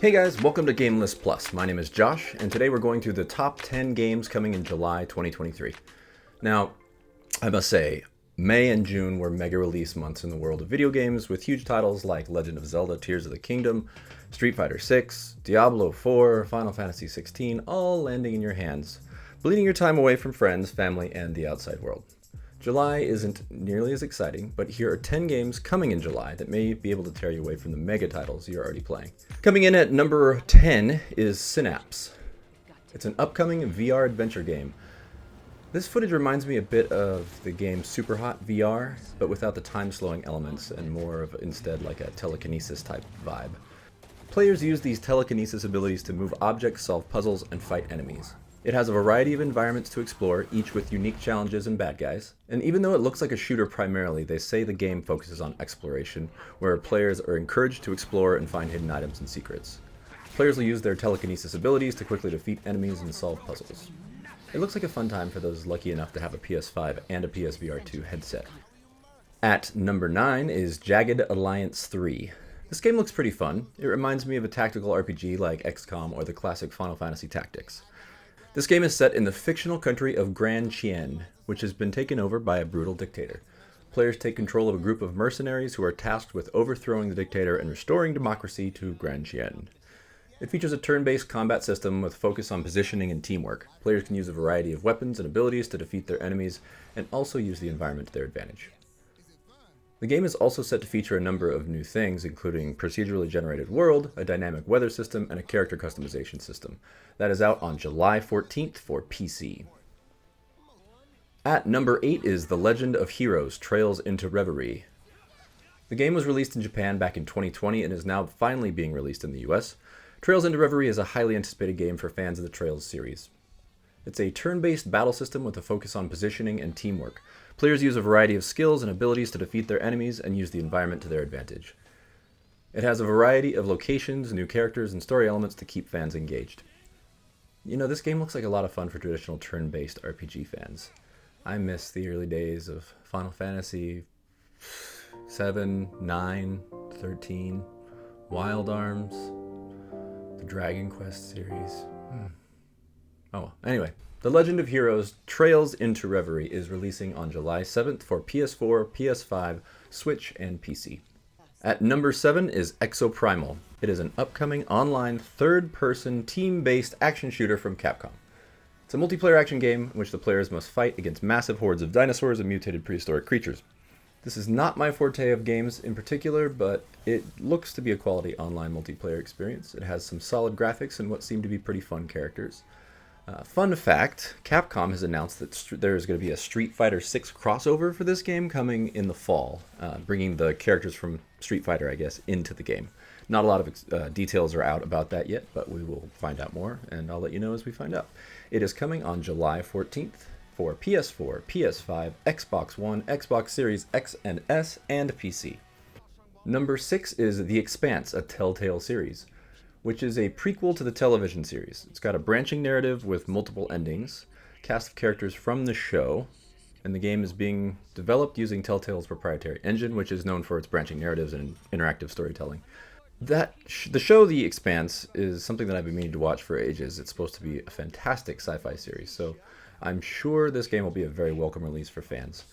Hey guys, welcome to GameList Plus. My name is Josh, and today we're going through the top 10 games coming in July 2023. Now, I must say, May and June were mega release months in the world of video games, with huge titles like Legend of Zelda Tears of the Kingdom, Street Fighter VI, Diablo 4, Final Fantasy 16, all landing in your hands, bleeding your time away from friends, family, and the outside world. July isn't nearly as exciting, but here are 10 games coming in July that may be able to tear you away from the mega titles you're already playing. Coming in at number 10 is Synapse. It's an upcoming VR adventure game. This footage reminds me a bit of the game Superhot VR, but without the time-slowing elements and more of instead like a telekinesis type vibe. Players use these telekinesis abilities to move objects, solve puzzles, and fight enemies. It has a variety of environments to explore, each with unique challenges and bad guys. And even though it looks like a shooter primarily, they say the game focuses on exploration, where players are encouraged to explore and find hidden items and secrets. Players will use their telekinesis abilities to quickly defeat enemies and solve puzzles. It looks like a fun time for those lucky enough to have a PS5 and a PSVR 2 headset. At number 9 is Jagged Alliance 3. This game looks pretty fun. It reminds me of a tactical RPG like XCOM or the classic Final Fantasy Tactics. This game is set in the fictional country of Grand Chien, which has been taken over by a brutal dictator. Players take control of a group of mercenaries who are tasked with overthrowing the dictator and restoring democracy to Grand Chien. It features a turn-based combat system with focus on positioning and teamwork. Players can use a variety of weapons and abilities to defeat their enemies, and also use the environment to their advantage. The game is also set to feature a number of new things, including procedurally generated world, a dynamic weather system, and a character customization system. That is out on July 14th for PC. At number 8 is The Legend of Heroes: Trails into Reverie. The game was released in Japan back in 2020 and is now finally being released in the US. Trails into Reverie is a highly anticipated game for fans of the Trails series. It's a turn-based battle system with a focus on positioning and teamwork. Players use a variety of skills and abilities to defeat their enemies and use the environment to their advantage. It has a variety of locations, new characters, and story elements to keep fans engaged. You know, this game looks like a lot of fun for traditional turn-based RPG fans. I miss the early days of Final Fantasy 7, 9, 13, Wild Arms, the Dragon Quest series. Oh, anyway. The Legend of Heroes: Trails into Reverie is releasing on July 7th for PS4, PS5, Switch, and PC. At number 7 is Exoprimal. It is an upcoming online third-person team-based action shooter from Capcom. It's a multiplayer action game in which the players must fight against massive hordes of dinosaurs and mutated prehistoric creatures. This is not my forte of games in particular, but it looks to be a quality online multiplayer experience. It has some solid graphics and what seem to be pretty fun characters. Fun fact, Capcom has announced that there is going to be a Street Fighter VI crossover for this game coming in the fall, bringing the characters from Street Fighter, I guess, into the game. Not a lot of details are out about that yet, but we will find out more, and I'll let you know as we find out. It is coming on July 14th for PS4, PS5, Xbox One, Xbox Series X and S, and PC. Number 6 is The Expanse, a Telltale series, which is a prequel to the television series. It's got a branching narrative with multiple endings, cast of characters from the show, and the game is being developed using Telltale's proprietary engine, which is known for its branching narratives and interactive storytelling. The show The Expanse is something that I've been meaning to watch for ages. It's supposed to be a fantastic sci-fi series, so I'm sure this game will be a very welcome release for fans.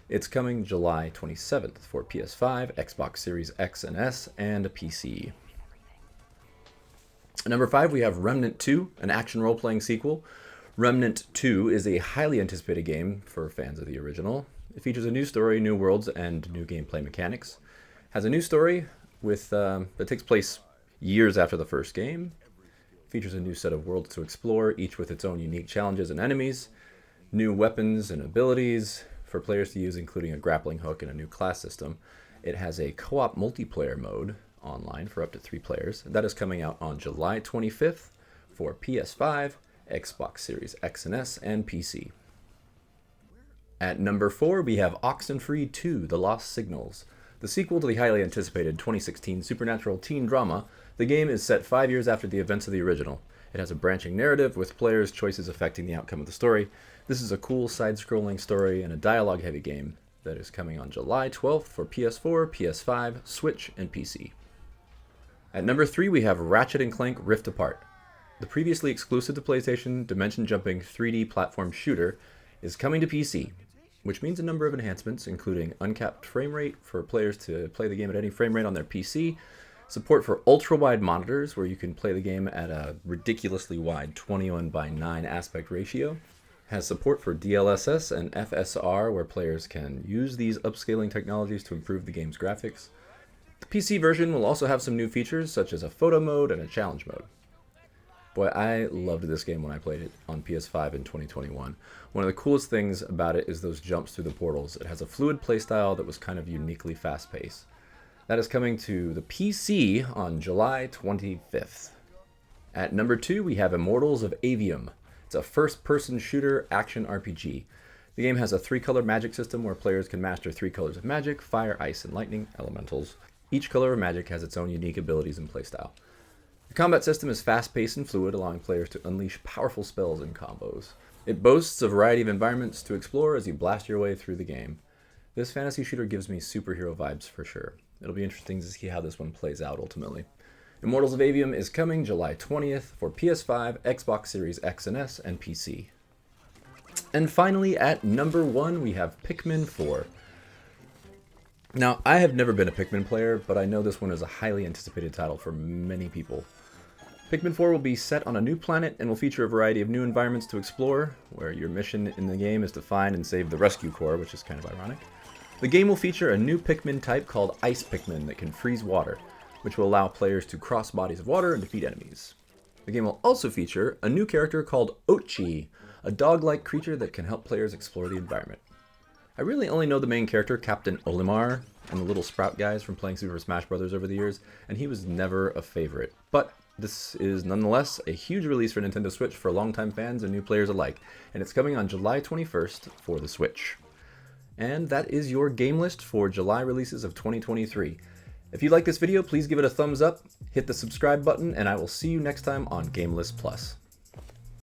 It's coming July 27th for PS5, Xbox Series X and S, and a PC. Number 5, we have Remnant II, an action role-playing sequel. Remnant II is a highly anticipated game for fans of the original. It features a new story, new worlds, and new gameplay mechanics. Has a new story that takes place years after the first game. Features a new set of worlds to explore, each with its own unique challenges and enemies. New weapons and abilities for players to use, including a grappling hook and a new class system. It has a co-op multiplayer mode online for up to 3 players. That is coming out on July 25th for PS5, Xbox Series X and S, and PC. At number 4, we have Oxenfree 2: The Lost Signals. The sequel to the highly anticipated 2016 supernatural teen drama, the game is set 5 years after the events of the original. It has a branching narrative with players' choices affecting the outcome of the story. This is a cool side-scrolling story and a dialogue-heavy game that is coming on July 12th for PS4, PS5, Switch, and PC. At number 3, we have Ratchet and Clank Rift Apart. The previously exclusive to PlayStation dimension-jumping 3D platform shooter is coming to PC, which means a number of enhancements, including uncapped frame rate for players to play the game at any frame rate on their PC, support for ultra-wide monitors where you can play the game at a ridiculously wide 21:9 aspect ratio, has support for DLSS and FSR where players can use these upscaling technologies to improve the game's graphics. The PC version will also have some new features such as a photo mode and a challenge mode. Boy, I loved this game when I played it on PS5 in 2021. One of the coolest things about it is those jumps through the portals. It has a fluid playstyle that was kind of uniquely fast-paced. That is coming to the PC on July 25th. At number 2, we have Immortals of Aveum. It's a first-person shooter action RPG. The game has a 3-color magic system where players can master 3 colors of magic: fire, ice, and lightning elementals. Each color of magic has its own unique abilities and playstyle. The combat system is fast-paced and fluid, allowing players to unleash powerful spells and combos. It boasts a variety of environments to explore as you blast your way through the game. This fantasy shooter gives me superhero vibes for sure. It'll be interesting to see how this one plays out ultimately. Immortals of Aveum is coming July 20th for PS5, Xbox Series X and S, and PC. And finally, at number 1, we have Pikmin 4. Now, I have never been a Pikmin player, but I know this one is a highly anticipated title for many people. Pikmin 4 will be set on a new planet and will feature a variety of new environments to explore, where your mission in the game is to find and save the Rescue Corps, which is kind of ironic. The game will feature a new Pikmin type called Ice Pikmin that can freeze water, which will allow players to cross bodies of water and defeat enemies. The game will also feature a new character called Ochi, a dog-like creature that can help players explore the environment. I really only know the main character, Captain Olimar, and the little sprout guys from playing Super Smash Bros. Over the years, and he was never a favorite. But this is nonetheless a huge release for Nintendo Switch for longtime fans and new players alike, and it's coming on July 21st for the Switch. And that is your game list for July releases of 2023. If you like this video, please give it a thumbs up, hit the subscribe button, and I will see you next time on GameList Plus.